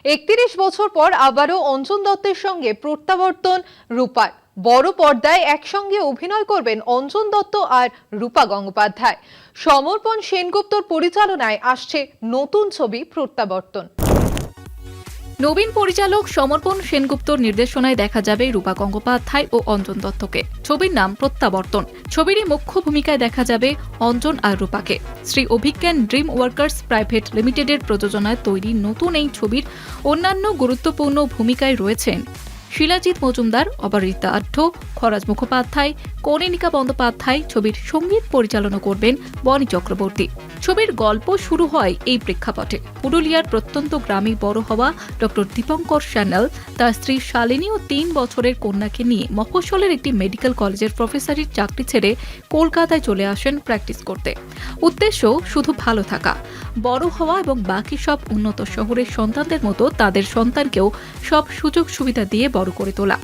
৩১ বছর পর আবারও অঞ্জন দত্তের সঙ্গে প্রত্যাবর্তন রূপার। বড় পর্দায় একসঙ্গে অভিনয় করবেন অঞ্জন দত্ত আর রূপা গঙ্গোপাধ্যায়। সমর্পণ সেনগুপ্তর পরিচালনায় আসছে নতুন ছবি প্রত্যাবর্তন। নবীন পরিচালক সমর্পণ সেনগুপ্তর নির্দেশনায় দেখা যাবে রূপা গঙ্গোপাধ্যায় ও অঞ্জন দত্তকে। ছবির নাম প্রত্যাবর্তন। ছবিরই মুখ্য ভূমিকায় দেখা যাবে অঞ্জন আর রূপাকে। শ্রী অভিজ্ঞান ড্রিম ওয়ার্কার্স প্রাইভেট লিমিটেডের প্রযোজনায় তৈরি নতুন এই ছবির অন্যান্য গুরুত্বপূর্ণ ভূমিকায় রয়েছেন শিলাজিৎ মজুমদার, অপরাজিতা আঢ্য, খরাজ মুখোপাধ্যায়, কনীনিকা বন্দ্যোপাধ্যায়। ছবির সঙ্গীত পরিচালনা করবেন বনি চক্রবর্তী। ছবির গল্প শুরু হয় এই প্রেক্ষাপটে। পুরুলিয়ার প্রত্যন্ত গ্রামে বড় হওয়া ডক্টর দীপঙ্কর সান্যাল তার স্ত্রী শালিনী ও ৩ বছরের কন্যাকে নিয়ে মফস্বলের একটি মেডিকেল কলেজের প্রফেসরের চাকরি ছেড়ে কলকাতায় চলে আসেন প্র্যাকটিস করতে। উদ্দেশ্য শুধু ভালো থাকা, বড় হওয়া এবং বাকি সব উন্নত শহরের সন্তানদের মতো তাদের সন্তানকেও সব সুযোগ সুবিধা দিয়ে বড় করে তোলা।